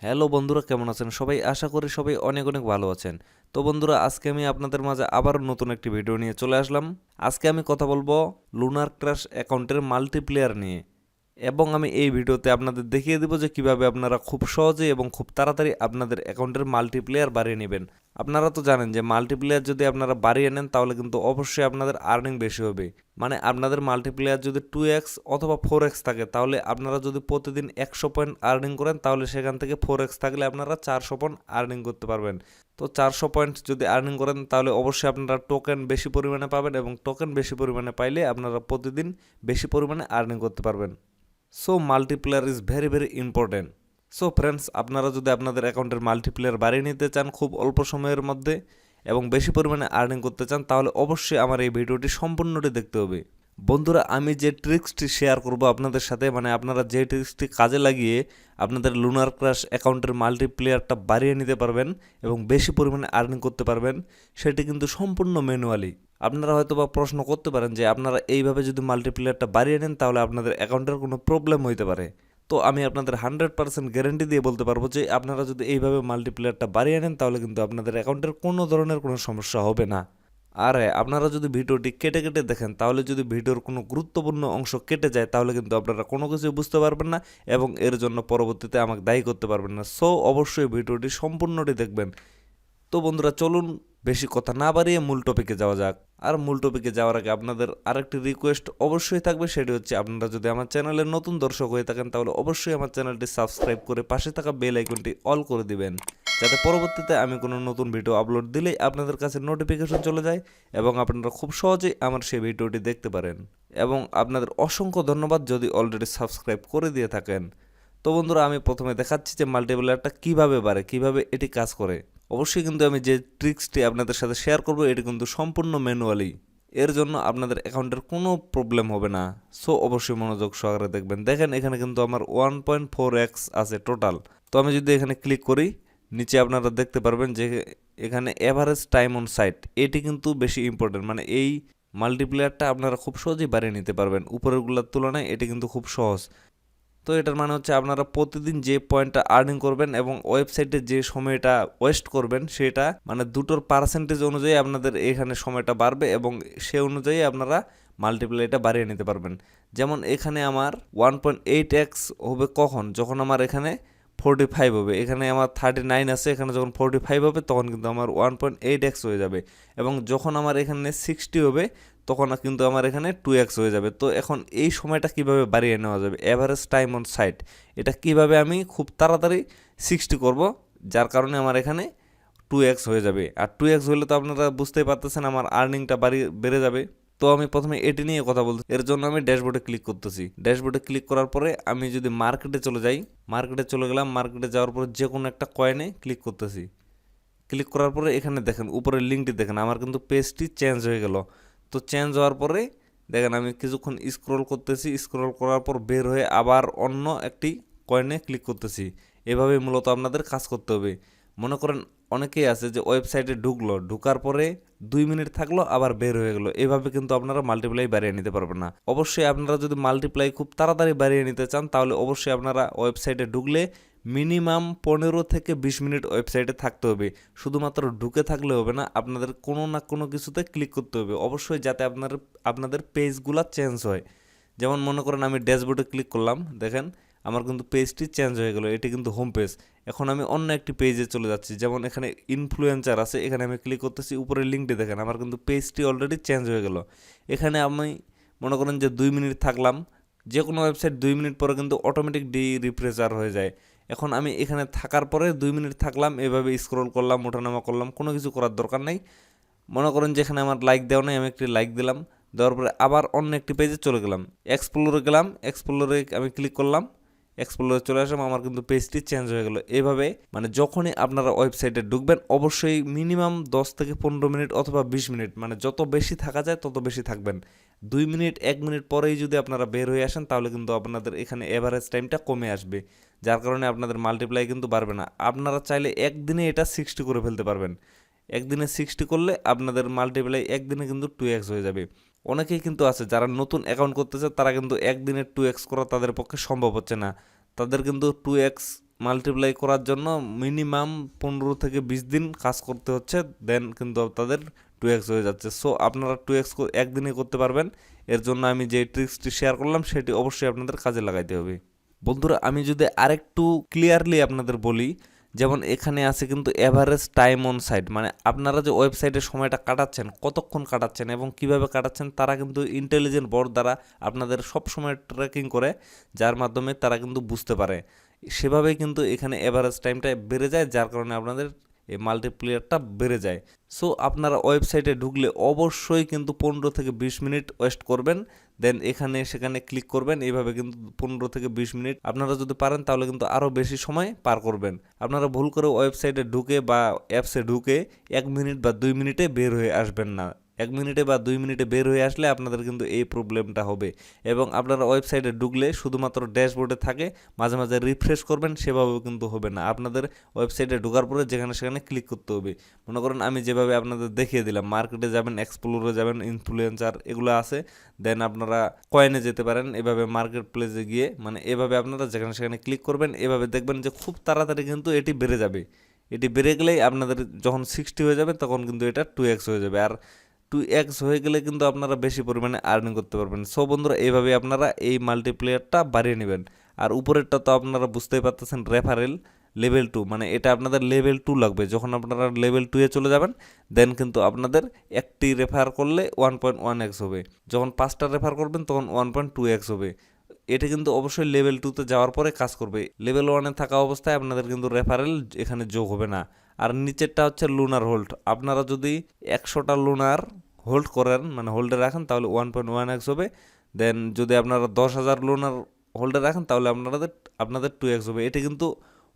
Hello বন্ধুরা, কেমন আছেন সবাই? আশা করি সবাই অনেক অনেক ভালো আছেন। তো বন্ধুরা, আজকে আমি আপনাদের মাঝে আবারও নতুন একটি ভিডিও নিয়ে চলে আসলাম। আজকে আমি কথা বলবো লুনার ক্রাশ অ্যাকাউন্টের মাল্টিপ্লেয়ার নিয়ে, এবং আমি এই ভিডিওতে আপনাদের দেখিয়ে দেবো যে কিভাবে আপনারা খুব সহজে এবং খুব তাড়াতাড়ি আপনাদের অ্যাকাউন্টের মাল্টিপ্লেয়ার বাড়িয়ে নেবেন। আপনারা তো জানেন যে মাল্টিপ্লেয়ার যদি আপনারা বাড়িয়ে নেন তাহলে কিন্তু অবশ্যই আপনাদের আর্নিং বেশি হবে। মানে আপনাদের মাল্টিপ্লেয়ার যদি 2x অথবা 4x থাকে, তাহলে আপনারা যদি প্রতিদিন 100 পয়েন্ট আর্নিং করেন, তাহলে সেখান থেকে 4x থাকলে আপনারা 400 পয়েন্ট আর্নিং করতে পারবেন। তো 400 পয়েন্ট যদি আর্নিং করেন তাহলে অবশ্যই আপনারা টোকেন বেশি পরিমাণে পাবেন, এবং টোকেন বেশি পরিমাণে পাইলে আপনারা প্রতিদিন বেশি পরিমাণে আর্নিং করতে পারবেন। So multiplayer is very very important. So friends, আপনারা যদি আপনাদের অ্যাকাউন্টের মাল্টিপ্লেয়ার বাড়িয়ে নিতে চান খুব অল্প সময়ের মধ্যে এবং বেশি পরিমাণে আর্নিং করতে চান, তাহলে অবশ্যই আমার এই ভিডিওটি সম্পূর্ণটি দেখতে হবে। বন্ধুরা, আমি যে ট্রিক্সটি শেয়ার করব আপনাদের সাথে, মানে আপনারা যে ট্রিক্সটি কাজে লাগিয়ে আপনাদের লুনার ক্রাশ অ্যাকাউন্টের মাল্টিপ্লেয়ারটা বাড়িয়ে নিতে পারবেন এবং বেশি পরিমাণে আর্নিং করতে পারবেন, সেটি কিন্তু সম্পূর্ণ ম্যানুয়ালি। আপনারা হয়তো বা প্রশ্ন করতে পারেন যে আপনারা এইভাবে যদি মাল্টিপ্লেয়ারটা বাড়িয়ে নেন তাহলে আপনাদের অ্যাকাউন্টের কোনো প্রবলেম হইতে পারে। তো আমি আপনাদের 100% গ্যারেন্টি দিয়ে বলতে পারবো যে আপনারা যদি এইভাবে মাল্টিপ্লেয়ারটা বাড়িয়ে নেন তাহলে কিন্তু আপনাদের অ্যাকাউন্টের কোনো ধরনের কোনো সমস্যা হবে না। আর আপনারা যদি ভিডিওটি কেটে কেটে দেখেন, তাহলে যদি ভিডিওর কোনো গুরুত্বপূর্ণ অংশ কেটে যায় তাহলে কিন্তু আপনারা কোনো কিছু বুঝতে পারবেন না এবং এর জন্য পরবর্তীতে আমাকে দায়ী করতে পারবেন না। সো অবশ্যই ভিডিওটি সম্পূর্ণটি দেখবেন। তো বন্ধুরা, চলুন বেশি কথা না বাড়িয়ে মূল টপিকে যাওয়া যাক। আর মূল টপিকে যাওয়ার আগে আপনাদের আরেকটি রিকোয়েস্ট অবশ্যই থাকবে, সেটি হচ্ছে আপনারা যদি আমার চ্যানেলের নতুন দর্শক হয়ে থাকেন তাহলে অবশ্যই আমার চ্যানেলটি সাবস্ক্রাইব করে পাশে থাকা বেল আইকনটি অল করে দিবেন, যাতে পরবর্তীতে আমি কোনো নতুন ভিডিও আপলোড দিলেই আপনাদের কাছে নোটিফিকেশন চলে যায় এবং আপনারা খুব সহজেই আমার সেই ভিডিওটি দেখতে পারেন। এবং আপনাদের অসংখ্য ধন্যবাদ যদি অলরেডি সাবস্ক্রাইব করে দিয়ে থাকেন। তো বন্ধুরা, আমি প্রথমে দেখাচ্ছি যে মাল্টিপ্লেয়ারটা কিভাবে বাড়ে, কিভাবে এটি কাজ করে। অবশ্যই কিন্তু আমি যে ট্রিক্সটি আপনাদের সাথে শেয়ার করব এটি কিন্তু সম্পূর্ণ ম্যানুয়ালি। এর জন্য আপনাদের অ্যাকাউন্টের কোনো প্রবলেম হবে না। সো অবশ্যই মনোযোগ সহকারে দেখবেন। দেখেন, এখানে কিন্তু আমার 1.4x আছে টোটাল। তো আমি যদি এখানে ক্লিক করি, নিচে আপনারা দেখতে পারবেন যে এখানে এভারেজ টাইম অন সাইট, এটি কিন্তু বেশি ইম্পর্টেন্ট। মানে এই মাল্টিপ্লেয়ারটা আপনারা খুব সহজেই বাড়িয়ে নিতে পারবেন, উপরেরগুলোর তুলনায় এটি কিন্তু খুব সহজ। তো এটার মানে হচ্ছে আপনারা প্রতিদিন যে পয়েন্টটা আর্নিং করবেন এবং ওয়েবসাইটে যে সময়টা ওয়েস্ট করবেন, সেটা মানে দুটোর পার্সেন্টেজ অনুযায়ী আপনাদের এখানে সময়টা বাড়বে এবং সে অনুযায়ী আপনারা মাল্টিপ্লাইটা বাড়িয়ে নিতে পারবেন। যেমন এখানে আমার 1.8x হবে কখন, যখন আমার এখানে 45 হবে। এখানে আমার 39 আছে, এখানে যখন 45 হবে তখন কিন্তু আমার 1.8x হয়ে যাবে। এবং যখন আমার এখানে 60 হবে তখন কিন্তু আমার এখানে 2x হয়ে যাবে। তো এখন এই সময়টা কিভাবে বাড়িয়ে নেওয়া যাবে, এভারেজ টাইম অন সাইট, এটা কিভাবে আমি খুব তাড়াতাড়ি 60 করব, যার কারণে আমার এখানে 2x হয়ে যাবে। আর 2x হলে তো আপনারা বুঝতেই পারতেছেন আমার আর্নিংটা বেড়ে যাবে। তো আমি প্রথমে এটি নিয়ে কথা বলতে, এর জন্য আমি ড্যাশবোর্ডে ক্লিক করতেছি। ড্যাশবোর্ডে ক্লিক করার পরে আমি যদি মার্কেটে চলে যাই, মার্কেটে চলে গেলাম। মার্কেটে যাওয়ার পরে যে কোনো একটা কয়েনে ক্লিক করতেছি। ক্লিক করার পরে এখানে দেখেন উপরের লিঙ্কটি দেখেন, আমার কিন্তু পেজটি চেঞ্জ হয়ে গেল। তো চেঞ্জ হওয়ার পরে দেখেন আমি কিছুক্ষণ স্ক্রল করতেছি, স্ক্রল করার পর বের হয়ে আবার অন্য একটি কয়েনে ক্লিক করতেছি। এভাবে মূলত আপনাদের কাজ করতে হবে। মনে করেন অনেকেই আছে যে ওয়েবসাইটে ঢুকলো, ঢুকার পরে 2 মিনিট থাকলো আবার বের হয়ে গেলো। এভাবে কিন্তু আপনারা মাল্টিপ্লাই বাড়িয়ে নিতে পারবেন না। অবশ্যই আপনারা যদি মাল্টিপ্লাই খুব তাড়াতাড়ি বাড়িয়ে নিতে চান তাহলে অবশ্যই আপনারা ওয়েবসাইটে ঢুকলে মিনিমাম 15 থেকে 20 মিনিট ওয়েবসাইটে থাকতে হবে। শুধুমাত্র ঢুকে থাকলে হবে না, আপনাদের কোনো না কোনো কিছুতে ক্লিক করতে হবে অবশ্যই, যাতে আপনাদের পেজগুলো চেঞ্জ হয়। যেমন মনে করেন আমি ড্যাশবোর্ডে ক্লিক করলাম, দেখেন আমার কিন্তু পেজটি চেঞ্জ হয়ে গেল। এটি কিন্তু হোম পেজ। এখন আমি অন্য একটি পেজে চলে যাচ্ছি, যেমন এখানে ইনফ্লুয়েন্সার আছে, এখানে আমি ক্লিক করতেছি। উপরের লিঙ্কটি দেখেন, আমার কিন্তু পেজটি অলরেডি চেঞ্জ হয়ে গেল। এখানে আমি মনে করেন যে 2 মিনিট থাকলাম। যে কোনো ওয়েবসাইট 2 মিনিট পরে কিন্তু অটোমেটিক রিফ্রেশার হয়ে যায়। এখন আমি এখানে থাকার পরে 2 মিনিট থাকলাম, এভাবে স্ক্রল করলাম, ওঠানামা করলাম, কোনো কিছু করার দরকার নেই। মনে করেন যেখানে আমার লাইক দেওয়া নেই, আমি একটি লাইক দিলাম। দেওয়ার পরে আবার অন্য একটি পেজে চলে গেলাম, এক্সপ্লোরে গেলাম। এক্সপ্লোরে আমি ক্লিক করলাম, এক্সপ্লোরে চলে আসলাম, আমার কিন্তু পেজটি চেঞ্জ হয়ে গেল। এভাবে মানে যখনই আপনারা ওয়েবসাইটে ঢুকবেন অবশ্যই মিনিমাম 10 থেকে 15 মিনিট অথবা 20 মিনিট, মানে যত বেশি থাকা যায় তত বেশি থাকবেন। 2 মিনিট 1 মিনিট পরেই যদি আপনারা বের হয়ে আসেন তাহলে কিন্তু আপনাদের এখানে এভারেজ টাইমটা কমে আসবে, যার কারণে আপনাদের মাল্টিপ্লাই কিন্তু বাড়বে না। আপনারা চাইলে একদিনে এটা 60 করে ফেলতে পারবেন। একদিনে 60 করলে আপনাদের মাল্টিপ্লাই একদিনে কিন্তু 2x হয়ে যাবে। অনেকেই কিন্তু আছে যারা নতুন অ্যাকাউন্ট করতেছে, তারা কিন্তু একদিনে 2x করা তাদের পক্ষে সম্ভব হচ্ছে না। তাদের কিন্তু 2x মাল্টিপ্লাই করার জন্য মিনিমাম 15 থেকে 20 দিন কাজ করতে হচ্ছে, দেন কিন্তু তাদের 2x হয়ে যাচ্ছে। সো আপনারা 2x একদিনে করতে পারবেন। এর জন্য আমি যে ট্রিক্সটি শেয়ার করলাম সেটি অবশ্যই আপনাদের কাজে লাগাইতে হবে। বন্ধুরা আমি যদি আরেকটু ক্লিয়ারলি আপনাদের বলি, যেমন এখানে আছে কিন্তু এভারেজ টাইম অন সাইট, মানে আপনারা যে ওয়েবসাইটে সময়টা কাটাচ্ছেন, কতক্ষণ কাটাচ্ছেন এবং কিভাবে কাটাচ্ছেন, তারা কিন্তু ইন্টেলিজেন্ট বোর্ড দ্বারা আপনাদের সব সময় ট্র্যাকিং করে, যার মাধ্যমে তারা কিন্তু বুঝতে পারে। সেভাবেই কিন্তু এখানে এভারেজ টাইমটা বেড়ে যায়, যার কারণে আপনাদের এই মাল্টিপ্লেয়ারটা বেড়ে যায়। সো আপনারা ওয়েবসাইটে ঢুকলে অবশ্যই কিন্তু 15 থেকে 20 মিনিট ওয়েস্ট করবেন, দেন এখানে সেখানে ক্লিক করবেন। এইভাবে কিন্তু 15 থেকে 20 মিনিট আপনারা যদি পারেন তাহলে কিন্তু আরও বেশি সময় পার করবেন। আপনারা ভুল করে ওয়েবসাইটে ঢুকে বা অ্যাপসে ঢুকে 1 মিনিট বা 2 মিনিটে বের হয়ে আসবেন না। 1 মিনিটে বা 2 মিনিটে বের হয়ে আসলে আপনাদের কিন্তু এই প্রবলেমটা হবে। এবং আপনারা ওয়েবসাইটে ঢুকলে শুধুমাত্র ড্যাশবোর্ডে থাকে, মাঝে মাঝে রিফ্রেশ করবেন, সেভাবেও কিন্তু হবে না। আপনাদের ওয়েবসাইটে ঢোকার পরে যেখানে সেখানে ক্লিক করতে হবে। মনে করেন আমি যেভাবে আপনাদের দেখিয়ে দিলাম, মার্কেটে যাবেন, এক্সপ্লোরে যাবেন, ইনফ্লুয়েন্সার এগুলো আছে, দেন আপনারা কয়েনে যেতে পারেন। এভাবে মার্কেট প্লেসে গিয়ে মানে এভাবে আপনারা যেখানে সেখানে ক্লিক করবেন, এভাবে দেখবেন যে খুব তাড়াতাড়ি কিন্তু এটি বেড়ে যাবে। এটি বেড়ে গেলেই আপনাদের যখন 60 হয়ে যাবে তখন কিন্তু এটা 2x হয়ে যাবে। আর 2x হয়ে গেলে কিন্তু আপনারা বেশি পরিমাণে আর্নিং করতে পারবেন। সো বন্ধুরা এইভাবে আপনারা এই মাল্টিপ্লেয়ারটা বাড়িয়ে নেবেন। আর উপরেরটা তো আপনারা বুঝতেই পারতেছেন, রেফারেল লেভেল 2, মানে এটা আপনাদের লেভেল 2 লাগবে। যখন আপনারা লেভেল 2-এ চলে যাবেন, দেন কিন্তু আপনাদের একটি রেফার করলে 1.1x হবে। যখন 5টা রেফার করবেন তখন 1.2x হবে। এটা কিন্তু অবশ্যই লেভেল 2-তে যাওয়ার পরে কাজ করবে। লেভেল 1-এ থাকা অবস্থায় আপনাদের কিন্তু রেফারেল এখানে যোগ হবে না। আর নিচেরটা হচ্ছে লুনার হোল্ড। আপনারা যদি 100টা লুনার হোল্ড করেন, মানে হোল্ডে রাখেন, তাহলে 1.1x হবে। দেন যদি আপনারা 10,000 লুনার হোল্ডে রাখেন তাহলে আপনাদের 2x হবে। এটা কিন্তু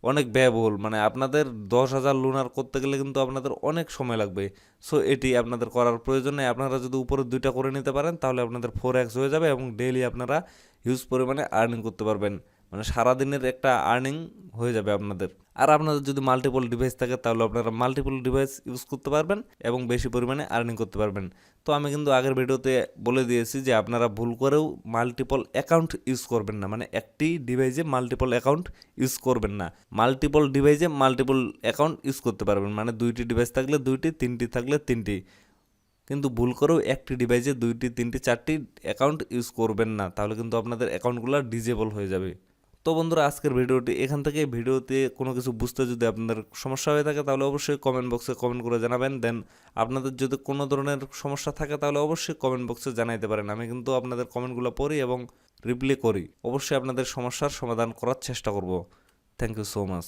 অনেক ব্যয়বহুল, মানে আপনাদের 10,000 লুনার করতে গেলে কিন্তু আপনাদের অনেক সময় লাগবে। সো এটি আপনাদের করার প্রয়োজন নেই। আপনারা যদি উপরে 2টা করে নিতে পারেন তাহলে আপনাদের 4x হয়ে যাবে এবং ডেইলি আপনারা হিউজ পরিমাণে আর্নিং করতে পারবেন। মানে সারাদিনের একটা আর্নিং হয়ে যাবে আপনাদের। আর আপনাদের যদি মাল্টিপল ডিভাইস থাকে তাহলে আপনারা মাল্টিপল ডিভাইস ইউজ করতে পারবেন এবং বেশি পরিমাণে আর্নিং করতে পারবেন। তো আমি কিন্তু আগের ভিডিওতে বলে দিয়েছি যে আপনারা ভুল করেও মাল্টিপল অ্যাকাউন্ট ইউজ করবেন না, মানে একটি ডিভাইসে মাল্টিপল অ্যাকাউন্ট ইউজ করবেন না। মাল্টিপল ডিভাইসে মাল্টিপল অ্যাকাউন্ট ইউজ করতে পারবেন, মানে 2টি ডিভাইস থাকলে 2টি, 3টি থাকলে 3টি। কিন্তু ভুল করেও একটি ডিভাইসে 2টি, 3টি, 4টি অ্যাকাউন্ট ইউজ করবেন না, তাহলে কিন্তু আপনাদের অ্যাকাউন্টগুলো ডিজেবল হয়ে যাবে। তো বন্ধুরা আজকের ভিডিওটি এখান থেকে। ভিডিওতে কোনো কিছু বুঝতে যদি আপনাদের সমস্যা হয়ে থাকে তাহলে অবশ্যই কমেন্ট বক্সে কমেন্ট করে জানাবেন। দেন আপনাদের যদি কোনো ধরনের সমস্যা থাকে তাহলে অবশ্যই কমেন্ট বক্সে জানাইতে পারেন। আমি কিন্তু আপনাদের কমেন্টগুলো পড়ি এবং রিপ্লাই করি। অবশ্যই আপনাদের সমস্যার সমাধান করার চেষ্টা করব। Thank you so much.